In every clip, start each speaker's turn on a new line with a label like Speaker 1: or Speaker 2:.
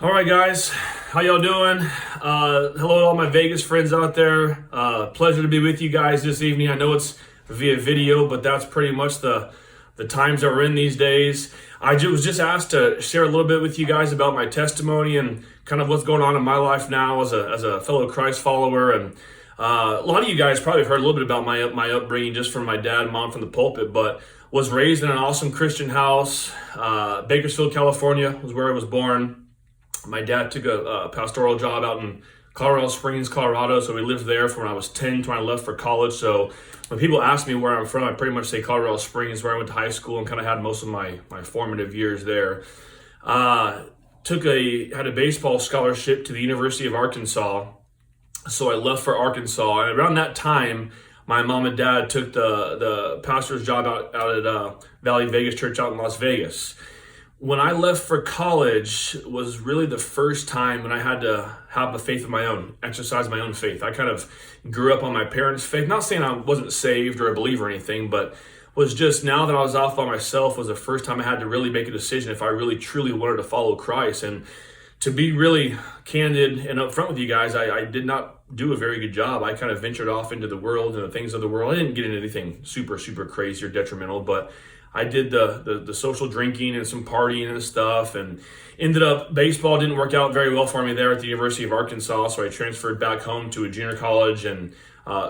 Speaker 1: All right, guys, how y'all doing? Hello to all my Vegas friends out there. Pleasure to be with you guys this evening. I know it's via video, but that's pretty much the times that we're in these days. Was just asked to share a little bit with you guys about my testimony and kind of what's going on in my life now as a fellow Christ follower. And a lot of you guys probably have heard a little bit about my upbringing just from my dad and mom from the pulpit, but was raised in an awesome Christian house. Bakersfield, California was where I was born. My dad took a pastoral job out in Colorado Springs, Colorado, so we lived there from when I was 10 to when I left for college. So when people ask me where I'm from, I pretty much say Colorado Springs, where I went to high school and kind of had most of my formative years there. Had a baseball scholarship to the University of Arkansas, so I left for Arkansas. And around that time, my mom and dad took the pastor's job out at Valley Vegas Church out in Las Vegas. When I left for college was really the first time when I had to have a faith of my own, exercise my own faith. I kind of grew up on my parents' faith. Not saying I wasn't saved or a believer or anything, but was just now that I was off by myself was the first time I had to really make a decision if I really truly wanted to follow Christ. And to be really candid and upfront with you guys, I did not do a very good job. I kind of ventured off into the world and the things of the world. I didn't get into anything super, super crazy or detrimental, but I did the social drinking and some partying and stuff, and ended up, baseball didn't work out very well for me there at the University of Arkansas, so I transferred back home to a junior college, and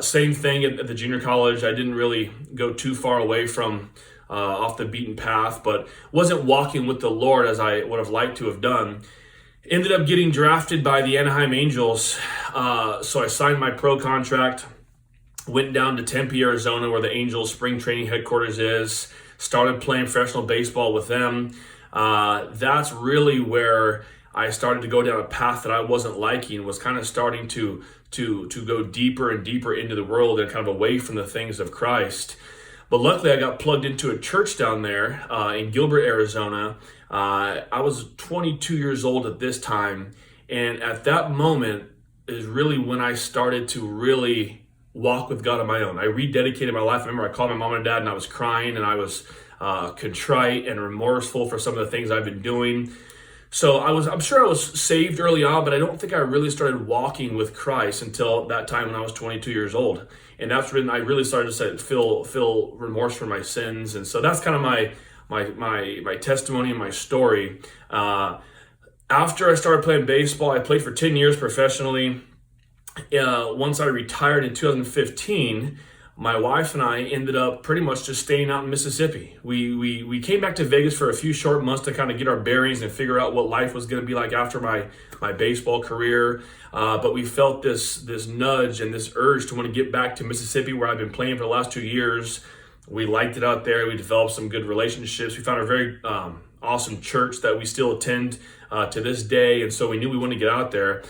Speaker 1: same thing at the junior college. I didn't really go too far away from off the beaten path, but wasn't walking with the Lord as I would have liked to have done. Ended up getting drafted by the Anaheim Angels, so I signed my pro contract, went down to Tempe, Arizona, where the Angels spring training headquarters is. Started playing professional baseball with them. That's really where I started to go down a path that I wasn't liking, was kind of starting to go deeper and deeper into the world and kind of away from the things of Christ. But luckily I got plugged into a church down there in Gilbert, Arizona. I was 22 years old at this time. And at that moment is really when I started to really walk with God on my own. I rededicated my life. I remember I called my mom and dad and I was crying and I was contrite and remorseful for some of the things I've been doing. So I'm sure I was saved early on, but I don't think I really started walking with Christ until that time when I was 22 years old. And that's when I really started to feel remorse for my sins. And so that's kind of my testimony and my story. After I started playing baseball, I played for 10 years professionally. Once I retired in 2015, my wife and I ended up pretty much just staying out in Mississippi. We came back to Vegas for a few short months to kind of get our bearings and figure out what life was going to be like after my baseball career. But we felt this nudge and this urge to want to get back to Mississippi, where I've been playing for the last 2 years. We liked it out there. We developed some good relationships. We found a very awesome church that we still attend to this day. And so we knew we wanted to get out there.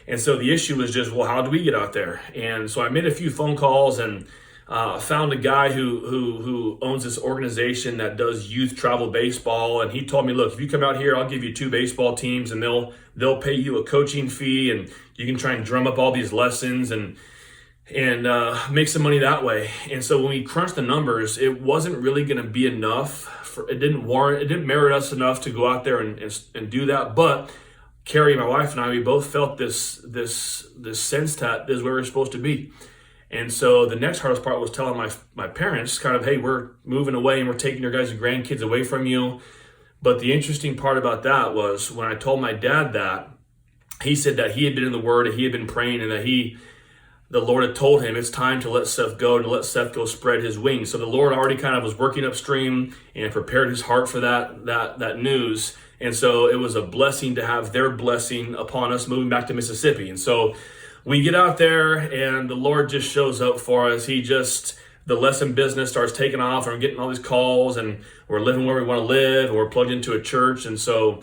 Speaker 1: And so the issue was just, well, how do we get out there? And so I made a few phone calls and found a guy who owns this organization that does youth travel baseball. And he told me, look, if you come out here, I'll give you 2 baseball teams and they'll pay you a coaching fee and you can try and drum up all these lessons and make some money that way. And so when we crunched the numbers, it wasn't really going to be enough. It didn't merit us enough to go out there and do that. But Carrie, my wife, and I, we both felt this sense that this is where we're supposed to be. And so the next hardest part was telling my parents kind of, hey, we're moving away and we're taking your guys' grandkids away from you. But the interesting part about that was when I told my dad that, he said that he had been in the Word, and he had been praying, and that the Lord had told him it's time to let Seth go, to let Seth go spread his wings. So the Lord already kind of was working upstream and prepared his heart for that news. And so it was a blessing to have their blessing upon us moving back to Mississippi. And so we get out there and the Lord just shows up for us. The lesson business starts taking off and we're getting all these calls and we're living where we want to live and we're plugged into a church. And so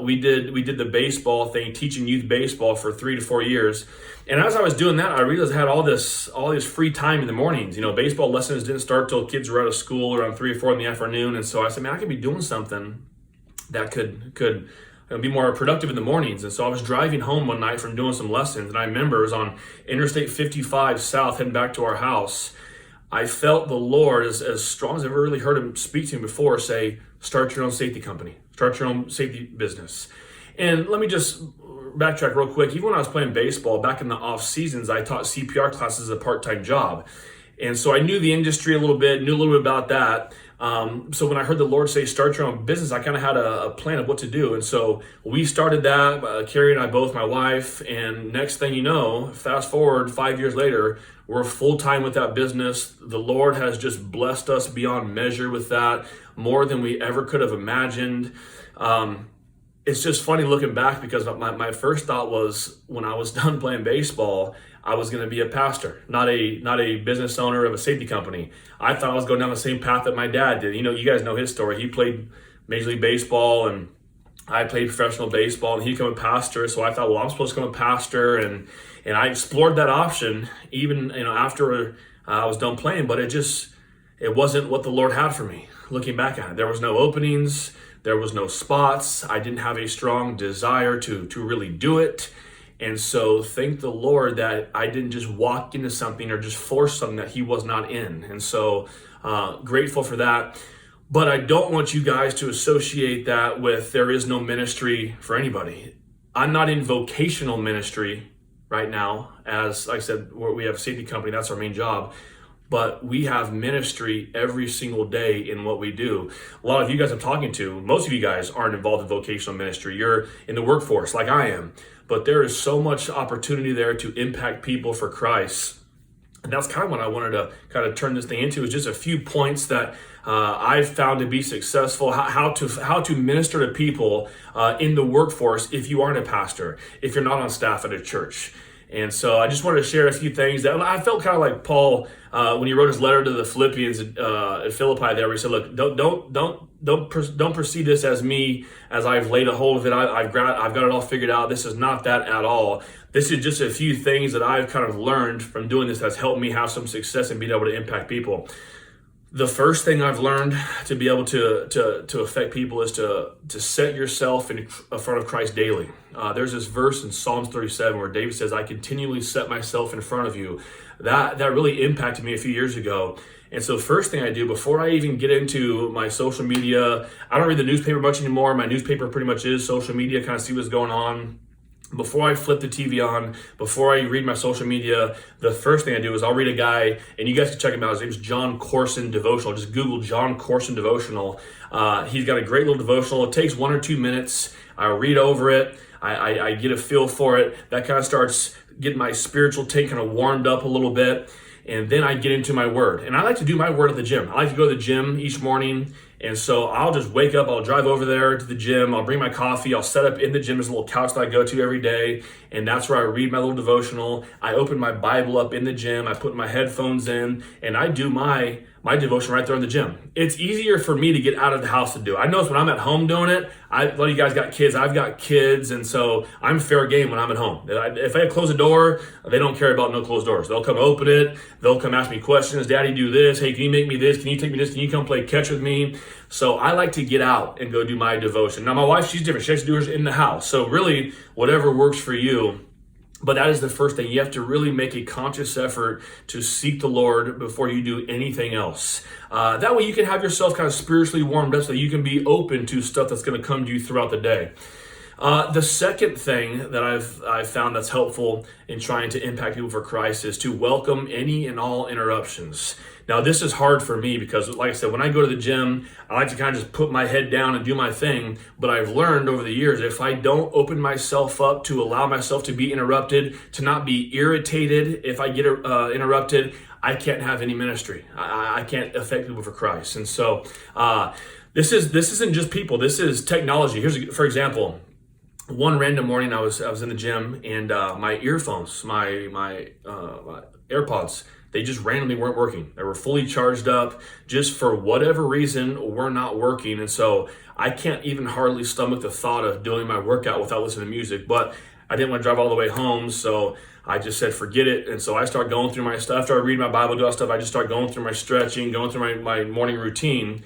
Speaker 1: we did the baseball thing, teaching youth baseball for 3 to 4 years. And as I was doing that, I realized I had all this free time in the mornings. You know, baseball lessons didn't start till kids were out of school around 3 or 4 in the afternoon. And so I said, man, I could be doing something that could be more productive in the mornings. And so I was driving home one night from doing some lessons, and I remember it was on Interstate 55 South heading back to our house. I felt the Lord, as strong as I've ever really heard him speak to me before, say, start your own safety company, start your own safety business. And let me just backtrack real quick. Even when I was playing baseball back in the off seasons, I taught CPR classes as a part-time job. And so I knew the industry a little bit, knew a little bit about that. So when I heard the Lord say, start your own business, I kind of had a plan of what to do. And so we started that, Carrie and I both, my wife, and next thing you know, fast forward 5 years later, we're full-time with that business. The Lord has just blessed us beyond measure with that, more than we ever could have imagined. It's just funny looking back, because my first thought was, when I was done playing baseball, I was going to be a pastor, not a business owner of a safety company. I thought I was going down the same path that my dad did. You guys know his story. He played Major League Baseball, and I played professional baseball, and he became a pastor. So I thought, well, I'm supposed to become a pastor, and I explored that option even after I was done playing, but it wasn't what the Lord had for me. Looking back at it, there was no openings, there was no spots. I didn't have a strong desire to really do it. And so thank the Lord that I didn't just walk into something or just force something that he was not in. And so grateful for that. But I don't want you guys to associate that with there is no ministry for anybody. I'm not in vocational ministry right now. As I said, we have a safety company, that's our main job. But we have ministry every single day in what we do. A lot of you guys I'm talking to, most of you guys aren't involved in vocational ministry. You're in the workforce like I am. But there is so much opportunity there to impact people for Christ. And that's kind of what I wanted to kind of turn this thing into, is just a few points that I've found to be successful, how to minister to people in the workforce if you aren't a pastor, if you're not on staff at a church. And so I just wanted to share a few things that I felt kind of like Paul when he wrote his letter to the Philippians at Philippi. There, where he said, "Look, don't perceive this as me, as I've laid a hold of it. I've got it all figured out. This is not that at all. This is just a few things that I've kind of learned from doing this that's helped me have some success and being able to impact people." The first thing I've learned to be able to affect people is to set yourself in front of Christ daily. There's this verse in Psalms 37 where David says, "I continually set myself in front of you." That really impacted me a few years ago. And so first thing I do before I even get into my social media, I don't read the newspaper much anymore. My newspaper pretty much is social media, kind of see what's going on. Before I flip the TV on, before I read my social media, the first thing I do is I'll read a guy, and you guys can check him out. His name's John Corson Devotional. Just Google John Corson Devotional. He's got a great little devotional. It takes 1 or 2 minutes. I read over it. I get a feel for it. That kind of starts getting my spiritual tank kind of warmed up a little bit. And then I get into my word. And I like to do my word at the gym. I like to go to the gym each morning. And so I'll just wake up, I'll drive over there to the gym, I'll bring my coffee, I'll set up in the gym. There's a little couch that I go to every day, and that's where I read my little devotional. I open my Bible up in the gym, I put my headphones in, and I do my devotion right there in the gym. It's easier for me to get out of the house to do. I notice when I'm at home doing it, a lot of you guys got kids, I've got kids, and so I'm fair game when I'm at home. If I close a door, they don't care about no closed doors. They'll come open it, they'll come ask me questions. "Daddy, do this. Hey, can you make me this? Can you take me this? Can you come play catch with me?" So I like to get out and go do my devotion. Now my wife, she's different. She likes to do hers in the house. So really, whatever works for you. But that is the first thing. You have to really make a conscious effort to seek the Lord before you do anything else. That way you can have yourself kind of spiritually warmed up so that you can be open to stuff that's going to come to you throughout the day. The second thing that I've found that's helpful in trying to impact people for Christ is to welcome any and all interruptions. Now, this is hard for me because, like I said, when I go to the gym, I like to kind of just put my head down and do my thing. But I've learned over the years, if I don't open myself up to allow myself to be interrupted, to not be irritated if I get interrupted, I can't have any ministry. I can't affect people for Christ. And so this isn't just people. This is technology. For example, one random morning I was in the gym, and my earphones, my AirPods, they just randomly weren't working. They were fully charged up, just for whatever reason were not working. And so I can't even hardly stomach the thought of doing my workout without listening to music. But I didn't want to drive all the way home, so I just said forget it. And so I start going through my stuff. After I read my Bible, do all stuff, I just start going through my stretching, going through my morning routine.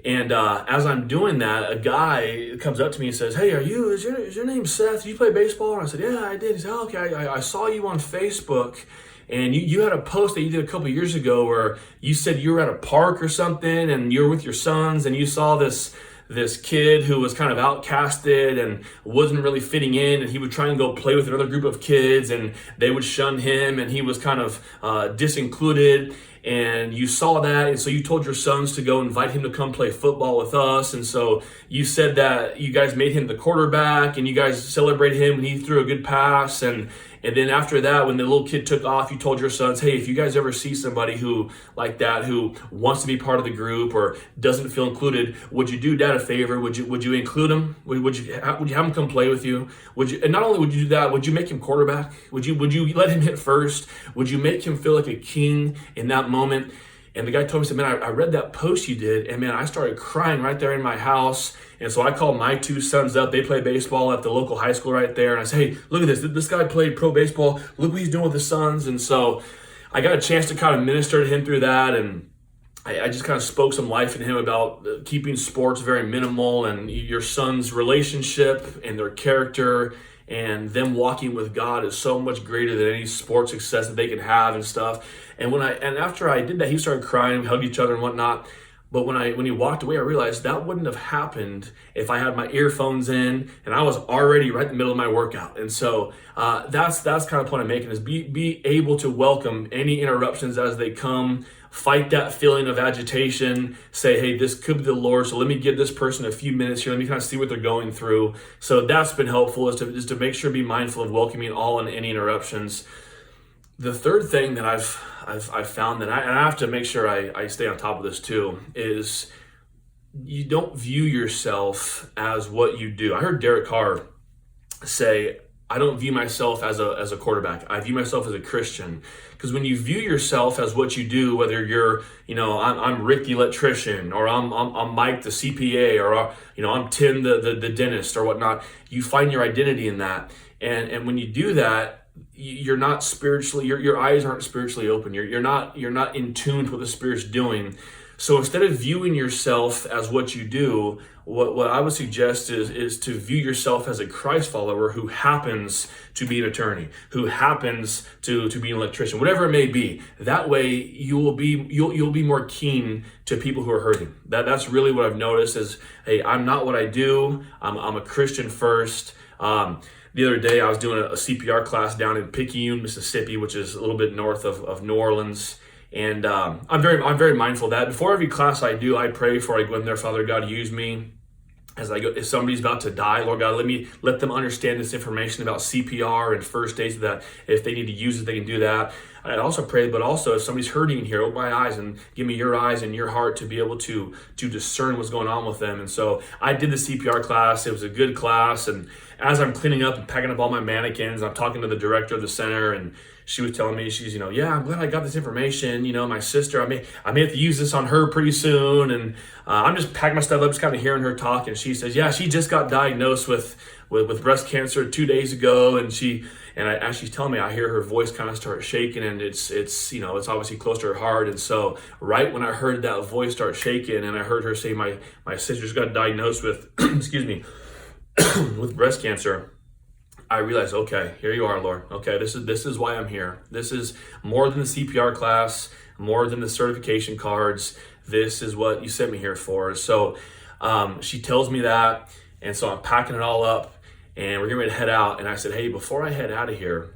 Speaker 1: And as I'm doing that, a guy comes up to me and says, "Hey, is your name Seth? Do you play baseball?" And I said, "Yeah, I did." He said, "Oh, okay, I saw you on Facebook, and you had a post that you did a couple years ago where you said you were at a park or something, and you were with your sons, and you saw this this kid who was kind of outcasted and wasn't really fitting in, and he would try and go play with another group of kids, and they would shun him, and he was kind of disincluded. And you saw that, and so you told your sons to go invite him to come play football with us. And so you said that you guys made him the quarterback, and you guys celebrated him when he threw a good pass. And then after that, when the little kid took off, you told your sons, hey, if you guys ever see somebody who like that, who wants to be part of the group or doesn't feel included, would you do Dad a favor? Would you include him? Would you have him come play with you? And not only would you do that, would you make him quarterback? Would you let him hit first? Would you make him feel like a king in that moment? And the guy told me, said, man, I read that post you did, and man, I started crying right there in my house. And so I called my two sons up. They play baseball at the local high school right there. And I said, hey, look at this. This guy played pro baseball. Look what he's doing with his sons. And so I got a chance to kind of minister to him through that. And I just kind of spoke some life in him about keeping sports very minimal, and your son's relationship and their character and them walking with God is so much greater than any sports success that they can have and stuff. And after I did that, he started crying, we hugged each other and whatnot. But when he walked away, I realized that wouldn't have happened if I had my earphones in and I was already right in the middle of my workout. And so that's kind of the point I'm making, is be able to welcome any interruptions as they come. Fight that feeling of agitation. Say, hey, this could be the Lord, so let me give this person a few minutes here. Let me kind of see what they're going through. So that's been helpful, is to make sure, be mindful of welcoming all and any interruptions. The third thing that I've found, that I have to make sure I stay on top of this too, is you don't view yourself as what you do. I heard Derek Carr say, I don't view myself as a quarterback. I view myself as a Christian. Because when you view yourself as what you do, whether you're, I'm Rick the electrician, or I'm Mike the CPA, or I'm Tim the dentist or whatnot, you find your identity in that. And when you do that, you're not spiritually, your eyes aren't spiritually open. You're not in tune with what the Spirit's doing. So instead of viewing yourself as what you do, what I would suggest is to view yourself as a Christ follower who happens to be an attorney, who happens to be an electrician, whatever it may be. That way you'll be more keen to people who are hurting. That's really what I've noticed is, hey, I'm not what I do. I'm a Christian first. The other day I was doing a CPR class down in Picayune, Mississippi, which is a little bit north of New Orleans. And I'm very mindful of that. Before every class I do, I pray before I go in there, Father God, use me as I go. If somebody's about to die, Lord God, let them understand this information about CPR and first aid, so that if they need to use it, they can do that. I also pray, but also if somebody's hurting here, open my eyes and give me your eyes and your heart to be able to discern what's going on with them. And so I did the CPR class. It was a good class. And as I'm cleaning up and packing up all my mannequins, I'm talking to the director of the center, and she was telling me, she's, yeah, I'm glad I got this information. My sister, I may have to use this on her pretty soon. And I'm just packing my stuff up, just kind of hearing her talk. And she says, yeah, she just got diagnosed with breast cancer 2 days ago. And as she's telling me, I hear her voice kind of start shaking, and it's obviously close to her heart. And so right when I heard that voice start shaking, and I heard her say, my sister's got diagnosed with, excuse me, with breast cancer, I realized, okay, here you are, Lord. Okay, this is why I'm here. This is more than the CPR class, more than the certification cards. This is what you sent me here for. So she tells me that, and so I'm packing it all up, and we're getting ready to head out. And I said, hey, before I head out of here,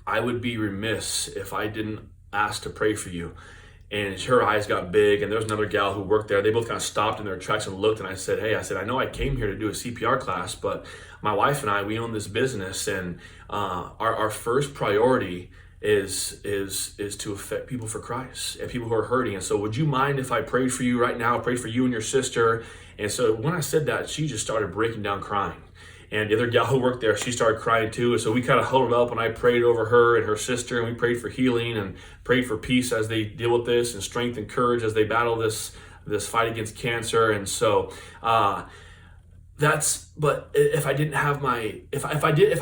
Speaker 1: I would be remiss if I didn't ask to pray for you. And her eyes got big, and there was another gal who worked there. They both kind of stopped in their tracks and looked, and I said, hey, I know I came here to do a CPR class, but my wife and I, we own this business, and our first priority is to affect people for Christ and people who are hurting. And so would you mind if I prayed for you right now, prayed for you and your sister? And so when I said that, she just started breaking down crying. And the other gal who worked there, she started crying too. And so we kind of huddled up, and I prayed over her and her sister, and we prayed for healing and prayed for peace as they deal with this, and strength and courage as they battle this fight against cancer. And so but if I didn't have if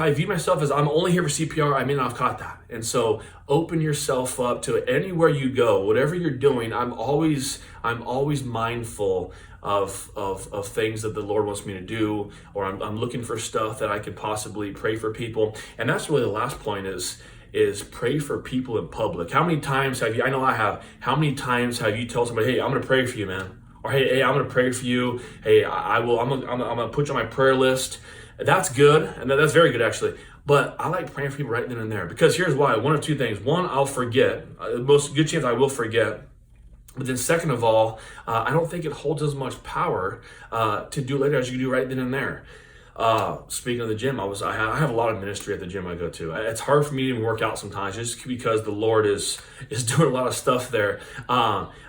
Speaker 1: I view myself as I'm only here for CPR, I may not have caught that. And so open yourself up to anywhere you go, whatever you're doing. I'm always mindful of things that the Lord wants me to do, or I'm looking for stuff that I could possibly pray for people. And that's really the last point is pray for people in public. How many times have you, I know I have, how many times have you told somebody, hey, I'm going to pray for you, man? or hey, I'm going to pray for you. Hey, I will. I'm going to put you on my prayer list. That's good, and that's very good actually. But I like praying for people right then and there, because here's why. One of two things. One, I'll forget. Most good chance I will forget. But then second of all, I don't think it holds as much power to do later as you do right then and there. Speaking of the gym, I have a lot of ministry at the gym I go to. It's hard for me to even work out sometimes, just because the Lord is doing a lot of stuff there.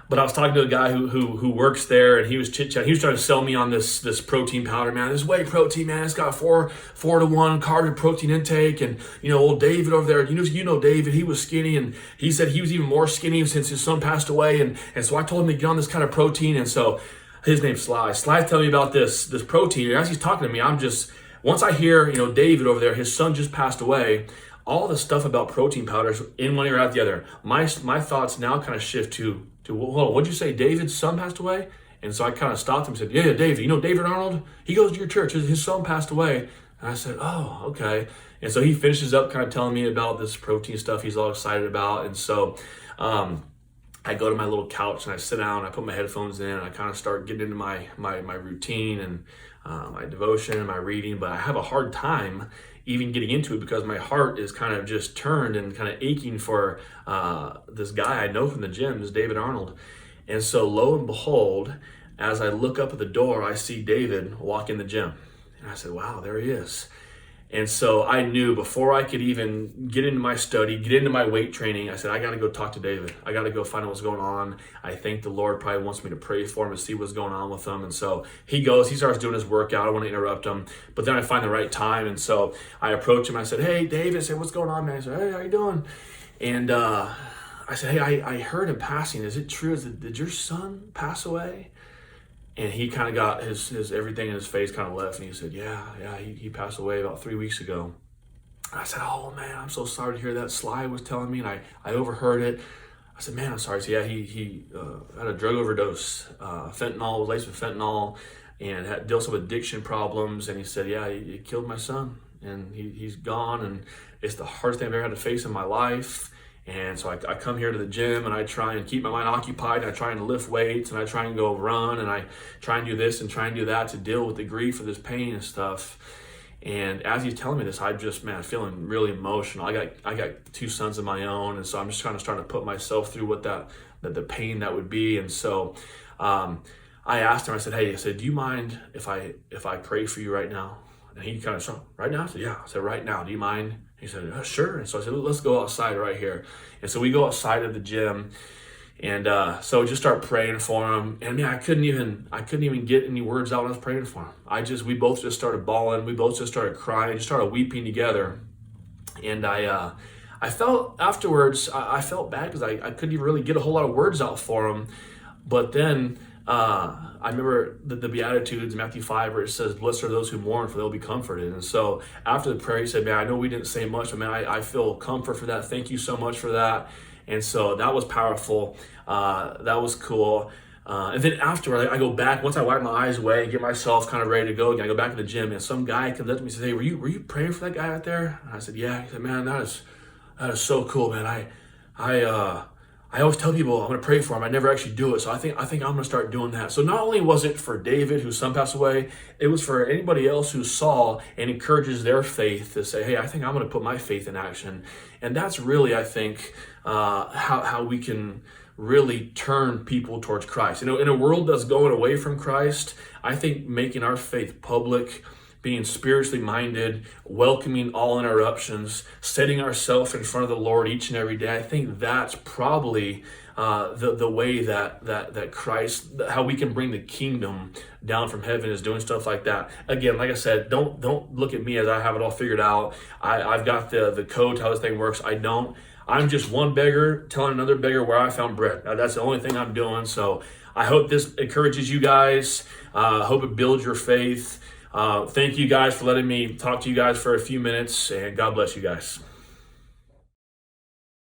Speaker 1: But I was talking to a guy who works there, and he was chit-chatting. He was trying to sell me on this protein powder, man. This whey protein, man. It's got 4 to 1 carb to protein intake. And old David over there, you know David, he was skinny, and he said he was even more skinny since his son passed away. And so I told him to get on this kind of protein. And so his name's Sly. Sly's telling me about this protein. And as he's talking to me, I'm just, once I hear, David over there, his son just passed away, all the stuff about protein powders in one ear out the other. My thoughts now kind of shift to hold on, what'd you say? David's son passed away? And so I kind of stopped him and said, yeah, David, David Arnold? He goes to your church. His son passed away. And I said, oh, okay. And so he finishes up kind of telling me about this protein stuff he's all excited about. And so I go to my little couch and I sit down, I put my headphones in, and I kind of start getting into my routine and my devotion and my reading. But I have a hard time even getting into it, because my heart is kind of just turned and kind of aching for this guy I know from the gym, this David Arnold. And so lo and behold, as I look up at the door, I see David walk in the gym. And I said, wow, there he is. And so I knew before I could even get into my study, get into my weight training, I said, I got to go talk to David. I got to go find out what's going on. I think the Lord probably wants me to pray for him and see what's going on with him. And so he starts doing his workout. I don't want to interrupt him, but then I find the right time. And so I approach him. I said, hey, David. I said, what's going on, man? He said, hey, how you doing? And I said, hey, I heard in passing, is it true? Did your son pass away? And he kind of got his everything in his face kind of left. And he said, yeah, he passed away about 3 weeks ago. And I said, oh man, I'm so sorry to hear that. Sly was telling me, and I overheard it. I said, man, I'm sorry. So yeah, he had a drug overdose. Fentanyl, was laced with fentanyl, and had dealt with addiction problems. And he said, yeah, he killed my son, and he's gone. And it's the hardest thing I've ever had to face in my life. And so I come here to the gym, and I try and keep my mind occupied, and I try and lift weights, and I try and go run, and I try and do this and try and do that to deal with the grief of this pain and stuff. And as he's telling me this, I'm just, man, feeling really emotional. I got 2 sons of my own, and so I'm just kind of starting to put myself through what the pain that would be. And so I asked him, I said, hey, do you mind if I pray for you right now? And he kind of said, right now? I said, yeah. I said, right now, do you mind? He said, sure. And so I said, let's go outside right here. And so we go outside of the gym, and so just start praying for him. And man, I couldn't even get any words out when I was praying for him. We both just started bawling. We both just started crying, just started weeping together. And I felt afterwards, I felt bad because I couldn't even really get a whole lot of words out for him. But then I remember the Beatitudes, Matthew 5, where it says, blessed are those who mourn, for they'll be comforted. And so after the prayer, he said, man, I know we didn't say much, but man, I feel comfort for that. Thank you so much for that. And so that was powerful. That was cool. And then after I go back, once I wipe my eyes away and get myself kind of ready to go again, I go back to the gym, and some guy comes up to me and says, hey, were you praying for that guy out there? And I said, yeah. He said, man, that is so cool, man. I always tell people I'm going to pray for him. I never actually do it. So I think I'm going to start doing that. So not only was it for David, whose son passed away, it was for anybody else who saw and encourages their faith to say, hey, I think I'm going to put my faith in action. And that's really, I think, how we can really turn people towards Christ. In a world that's going away from Christ, I think making our faith public, being spiritually minded, welcoming all interruptions, setting ourselves in front of the Lord each and every day, I think that's probably the way that Christ, how we can bring the kingdom down from heaven, is doing stuff like that. Again, like I said, don't look at me as I have it all figured out. I've got the code to how this thing works. I don't. I'm just one beggar telling another beggar where I found bread. That's the only thing I'm doing. So I hope this encourages you guys. I hope it builds your faith. Thank you guys for letting me talk to you guys for a few minutes, and God bless you guys.